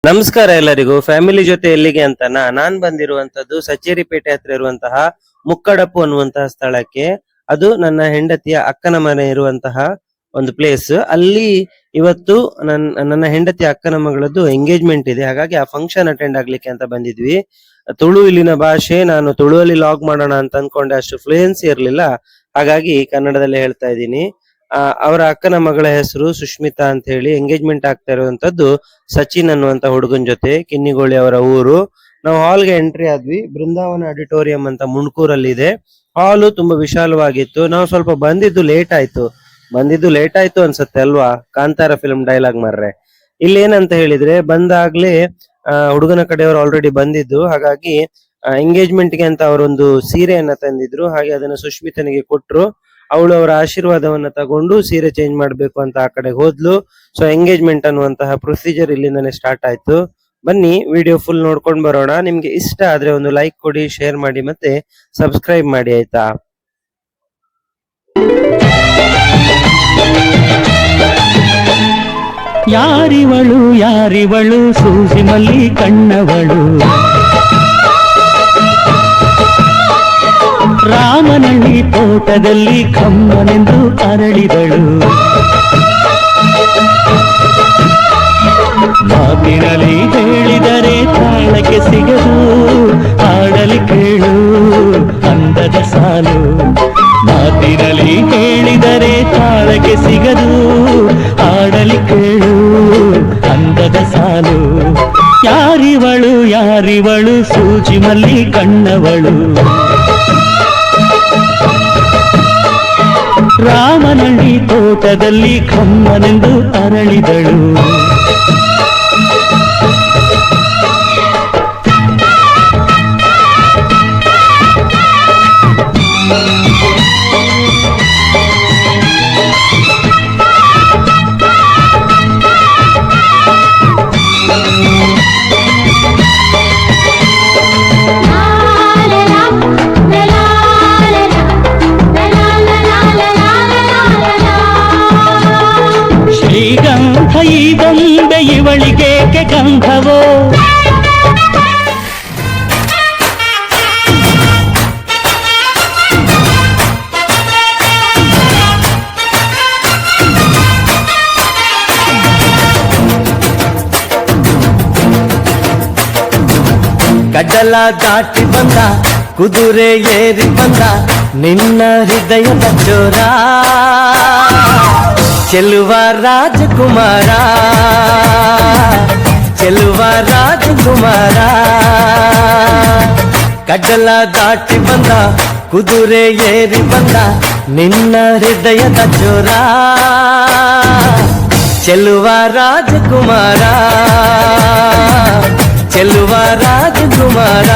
ನಮಸ್ಕಾರ ಎಲ್ಲರಿಗೂ. ಫ್ಯಾಮಿಲಿ ಜೊತೆ ಎಲ್ಲಿಗೆ ಅಂತನಾ ನಾನ್ ಬಂದಿರುವಂತದ್ದು ಸಚೇರಿಪೇಟೆ ಹತ್ರ ಇರುವಂತಹ ಮುಕ್ಕಡಪು ಅನ್ನುವಂತಹ ಸ್ಥಳಕ್ಕೆ. ಅದು ನನ್ನ ಹೆಂಡತಿಯ ಅಕ್ಕನ ಮನೆ ಇರುವಂತಹ ಒಂದು ಪ್ಲೇಸ್. ಅಲ್ಲಿ ಇವತ್ತು ನನ್ನ ಹೆಂಡತಿಯ ಅಕ್ಕನ ಮಗಳದ್ದು ಎಂಗೇಜ್ಮೆಂಟ್ ಇದೆ, ಹಾಗಾಗಿ ಆ ಫಂಕ್ಷನ್ ಅಟೆಂಡ್ ಆಗ್ಲಿಕ್ಕೆ ಅಂತ ಬಂದಿದ್ವಿ. ತುಳು ಇಲ್ಲಿನ ಭಾಷೆ, ನಾನು ತುಳುವಲ್ಲಿ ಲಾಗ್ ಮಾಡೋಣ ಅಂತ ಅನ್ಕೊಂಡೆ, ಅಷ್ಟು ಫ್ಲೂಯೆನ್ಸಿ ಇರ್ಲಿಲ್ಲ, ಹಾಗಾಗಿ ಕನ್ನಡದಲ್ಲಿ ಹೇಳ್ತಾ ಇದ್ದೀನಿ. ಅವರ ಅಕ್ಕನ ಮಗಳ ಹೆಸರು ಸುಷ್ಮಿತಾ ಅಂತ ಹೇಳಿ. ಎಂಗೇಜ್ಮೆಂಟ್ ಆಗ್ತಾ ಇರುವಂತದ್ದು ಸಚಿನ್ ಅನ್ನುವಂತ ಹುಡುಗನ್ ಜೊತೆ. ಕಿನ್ನಿಗೋಳಿ ಅವರ ಊರು. ನಾವು ಹಾಲ್ಗೆ ಎಂಟ್ರಿ ಆದ್ವಿ. ಬೃಂದಾವನ ಆಡಿಟೋರಿಯಂ ಅಂತ ಮುಣ್ಕೂರಲ್ಲಿ ಇದೆ. ಹಾಲು ತುಂಬಾ ವಿಶಾಲವಾಗಿತ್ತು. ನಾವು ಸ್ವಲ್ಪ ಬಂದಿದ್ದು ಲೇಟ್ ಆಯ್ತು ಅನ್ಸತ್ತೆ ಅಲ್ವಾ, ಕಾಂತಾರ ಫಿಲ್ಮ್ ಡೈಲಾಗ್ ಮಾರ್ರೆ. ಇಲ್ಲಿ ಏನಂತ ಹೇಳಿದ್ರೆ, ಬಂದಾಗ್ಲೇ ಹುಡುಗನ ಕಡೆಯವರು ಆಲ್ರೆಡಿ ಬಂದಿದ್ದು, ಹಾಗಾಗಿ ಎಂಗೇಜ್ಮೆಂಟ್ ಗೆ ಅಂತ ಅವರೊಂದು ಸೀರೆಯನ್ನ ತಂದಿದ್ರು. ಹಾಗೆ ಅದನ್ನ ಸುಷ್ಮಿತನಿಗೆ ಕೊಟ್ರು. ಅವಳು ಅವರ ಆಶೀರ್ವಾದವನ್ನ ತಗೊಂಡು ಸೀರೆ ಚೇಂಜ್ ಮಾಡ್ಬೇಕು ಅಂತ ಆ ಕಡೆ ಹೋದ್ಲು. ಸೊ ಎಂಗೇಜ್ಮೆಂಟ್ ಅನ್ನುವಂತಹ ಪ್ರೊಸೀಜರ್ ಇಲ್ಲಿಂದಾನೆ ಸ್ಟಾರ್ಟ್ ಆಯ್ತು. ಬನ್ನಿ ವಿಡಿಯೋ ಫುಲ್ ನೋಡ್ಕೊಂಡ್ ಬರೋಣ. ನಿಮ್ಗೆ ಇಷ್ಟ ಆದ್ರೆ ಒಂದು ಲೈಕ್ ಕೊಡಿ, ಶೇರ್ ಮಾಡಿ, ಮತ್ತೆ ಸಬ್ಸ್ಕ್ರೈಬ್ ಮಾಡಿ, ಆಯ್ತಾ? ಯಾರಿವಳು ಸೂಸಿ ಮಲ್ಲಿ ಕಣ್ಣವಳು, ರಾಮನಳ್ಳಿ ತೋಟದಲ್ಲಿ ಕಮ್ಮನೆಂದು ಅರಳಿದಳು. ಮಾತಿನಲ್ಲಿ ಹೇಳಿದರೆ ತಾಳಕ್ಕೆ ಸಿಗದು, ಹಾಡಲಿ ಕೇಳು ಅಂದದ ಸಾಲು. ಮಾತಿನಲ್ಲಿ ಹೇಳಿದರೆ ತಾಳಕ್ಕೆ ಸಿಗದು, ಹಾಡಲಿ ಕೇಳು ಅಂದದ ಸಾಲು. ಯಾರಿವಳು ಸೂಜಿ ಮಲ್ಲಿ ಕಣ್ಣವಳು, ರಾಮನಳ್ಳಿ ತೋಟದಲ್ಲಿ ಕಮ್ಮನೆಂದು ಅರಳಿದಳು. ಈ ಬೊಂಬೆ ಇವಳಿಗೇಕೆ ಗಂಧವೋ, ಕಡಲ ದಾಟಿ ಬಂದ ಕುದುರೆ ಏರಿ ಬಂದ ನಿನ್ನ ಹೃದಯದ ಚೋರ, ಚೆಲುವ ರಾಜಕುಮಾರ, ಚೆಲುವ ರಾಜಕುಮಾರ. ಕಡಲ ದಾಟಿ ಬಂದ ಕುದುರೆ ಏರಿ ಬಂದ ನಿನ್ನ ಹೃದಯದ ಚೋರ, ಚೆಲುವ ರಾಜಕುಮಾರ, ಚೆಲುವ ರಾಜಕುಮಾರ.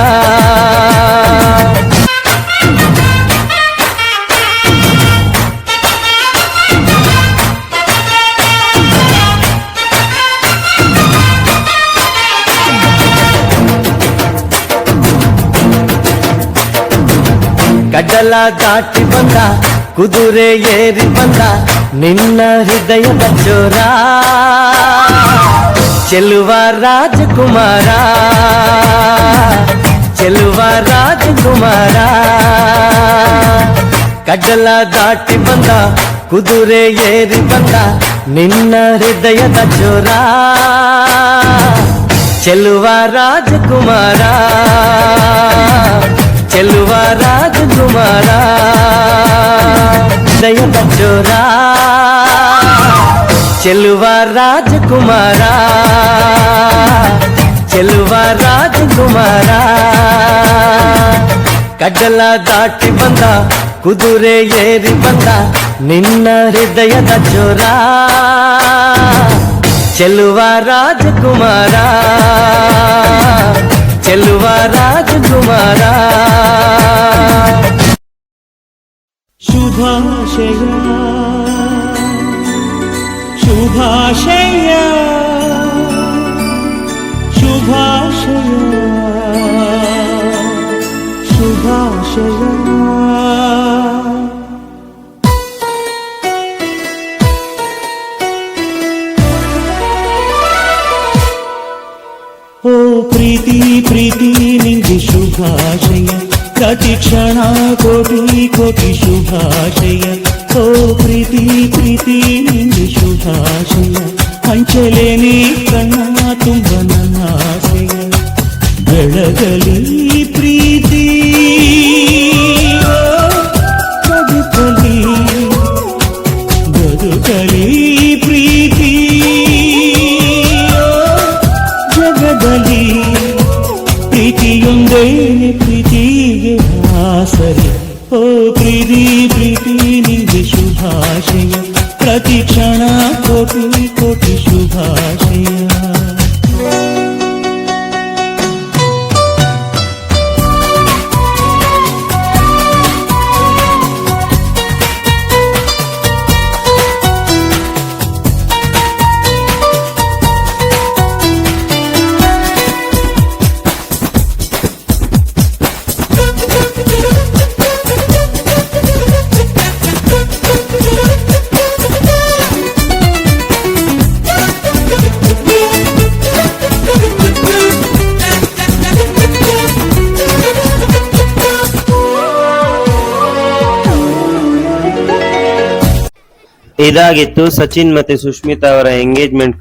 ಕಡಲ ದಾಟಿ ಬಂದ ಕುದುರೆ ಏರಿ ಬಂದ ನಿನ್ನ ಹೃದಯದ ಚೋರ, ಚೆಲುವ ರಾಜಕುಮಾರ, ಚೆಲುವ ರಾಜಕುಮಾರ. ಕಡಲ ದಾಟಿ ಬಂದ ಕುದುರೆ ಏರಿ ಬಂದ ನಿನ್ನ ಹೃದಯದ ಚೋರ, ಚೆಲುವ ರಾಜಕುಮಾರ, ಚೆಲುವ ರಾಜಕುಮಾರ. ಹೃದಯದ ಚೋರ, ಚೆಲುವ ರಾಜಕುಮಾರ, ಚೆಲುವ ರಾಜಕುಮಾರ. ಕಡಲ ದಾಟಿ ಬಂದ ಕುದುರೆ ಏರಿ ಬಂದ ನಿನ್ನ ಹೃದಯದ ಚೋರ, ಚೆಲುವ ರಾಜಕುಮಾರ, ಚೆಲುವ ರಾಜಕುಮಾರ. ಶುಭಾಶಯ ಶುಭಾಶಯ ಶುಭಾಶಯ ಶುಭಾಶಯ. ನಿಂಗೆ ಶುಭಾಶಯ ಪ್ರತಿ ಕ್ಷಣ ಕೋಟಿ ಕೋಟಿ ಶುಭಾಶಯ ಓ ಪ್ರೀತಿ ಪ್ರೀತಿ ನಿಂಗೆ ಶುಭಾಶಯ ಹಂಚಲೆ ನೀ ಕಣ್ಣ ತುಂಬ ನನ್ನ ಆಸೆಯ ಬೆಳಗಲಿ ಪ್ರೀತಿ ಬದುಕಲಿ ಬದುಕಲಿ ಪ್ರೀತಿ ಜಗದಲ್ಲಿ ಪ್ರೀತಿಯೊಂದೇ ಪ್ರೀತಿಗೆ ಆಸರೆ ಓ ಪ್ರೀತಿ ಪ್ರೀತಿ ನಿಂಗೆ ಶುಭಾಶಯ ಪ್ರತಿ ಕ್ಷಣ ಕೋಟಿ ಕೋಟಿ ಶುಭಾಶಯ ಇದಾಗಿತ್ತು ಸಚಿನ್ ಮತ್ತೆ ಸುಷ್ಮಿತಾ ಅವರ ಎಂಗೇಜ್ಮೆಂಟ್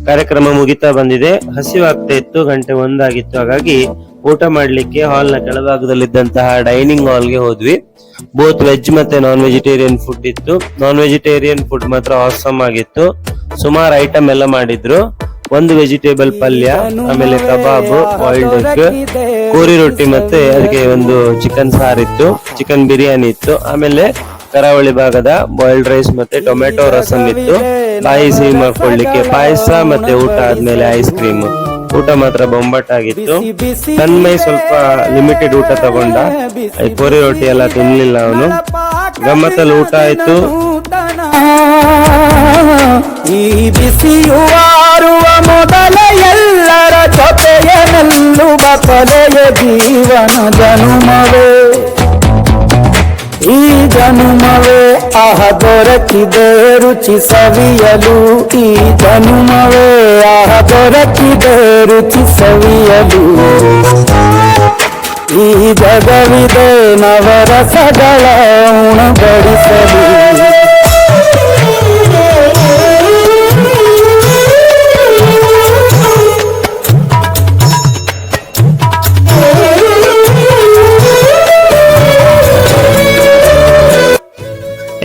ಕಾರ್ಯಕ್ರಮ ಮುಗಿತಾ ಬಂದಿದೆ. ಹಸಿವಾಗ್ತಾ ಇತ್ತು, ಗಂಟೆ 1 ಆಗಿತ್ತು. ಹಾಗಾಗಿ ಊಟ ಮಾಡ್ಲಿಕ್ಕೆ ಹಾಲ್ ನ ಕೆಳಭಾಗದಲ್ಲಿದ್ದಂತಹ ಡೈನಿಂಗ್ ಹಾಲ್ ಗೆ ಹೋದ್ವಿ. ಬೋತ್ ವೆಜ್ ಮತ್ತೆ ನಾನ್ ವೆಜಿಟೇರಿಯನ್ ಫುಡ್ ಇತ್ತು. ನಾನ್ ವೆಜಿಟೇರಿಯನ್ ಫುಡ್ ಮಾತ್ರ ಆಸಮ್ ಆಗಿತ್ತು. ಸುಮಾರು ಐಟಮ್ ಎಲ್ಲ ಮಾಡಿದ್ರು. ಒಂದು ವೆಜಿಟೇಬಲ್ ಪಲ್ಯ, ಆಮೇಲೆ ಕಬಾಬ್, ಬಾಯ್ಲ್ಡ್ ಎಗ್, ಕೋರಿ ರೊಟ್ಟಿ ಮತ್ತೆ ಅದಕ್ಕೆ ಒಂದು ಚಿಕನ್ ಸಾರಿತ್ತು, ಚಿಕನ್ ಬಿರಿಯಾನಿ ಇತ್ತು. ಆಮೇಲೆ ಕರಾವಳಿ ಭಾಗದ ಬಾಯ್ಲ್ಡ್ ರೈಸ್ ಮತ್ತೆ ಟೊಮೆಟೊ ರಸಂ ಇತ್ತು. ಬಾಯಿ ಸಿಹಿ ಮಾಡ್ಕೊಳ್ಳಿಕ್ಕೆ ಪಾಯಸ ಮತ್ತೆ ಊಟ ಆದ್ಮೇಲೆ ಐಸ್ ಕ್ರೀಮ್. ಊಟ ಮಾತ್ರ ಬೊಂಬಾಟಾಗಿತ್ತು. ತನ್ಮೈ ಸ್ವಲ್ಪ ಲಿಮಿಟೆಡ್ ಊಟ ತಗೊಂಡ, ಕೋರಿ ರೊಟ್ಟಿ ಎಲ್ಲ ತಿನ್ಲಿಲ್ಲ ಅವನು. ಗಮ್ಮತ್ತಲ್ಲಿ ಊಟ ಆಯ್ತು. ಈ ಬಿಸಿಯುವಾರುವ ಮೊದಲ ಎಲ್ಲರ ಜೊತೆಯ ನಿಲ್ಲುವ ಕೊನೆಯ ಜೀವನ ಜನುಮವೇ ಈ ಜನುಮವೇ ಆಹ ದೊರಕಿದೆ ರುಚಿ ಸವಿಯಲು ಈ ಜನುಮವೇ ಆಹ ದೊರಕಿದೆ ರುಚಿ ಸವಿಯಲು ಈ ಜಗವಿದೆ ನವರಸಗಳ ಉಣಬಡಿಸಲು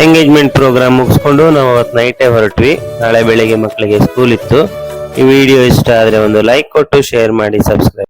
ಎಂಗೇಜ್ಮೆಂಟ್ ಪ್ರೋಗ್ರಾಮ್ ಮುಗಿಸ್ಕೊಂಡು ನಾವು ಅವತ್ತು ನೈಟೇ ಹೊರಟ್ವಿ. ನಾಳೆ ಬೆಳಿಗ್ಗೆ ಮಕ್ಕಳಿಗೆ ಸ್ಕೂಲ್ ಇತ್ತು. ಈ ವಿಡಿಯೋ ಇಷ್ಟ ಆದ್ರೆ ಒಂದು ಲೈಕ್ ಕೊಟ್ಟು ಶೇರ್ ಮಾಡಿ, ಸಬ್ಸ್ಕ್ರೈಬ್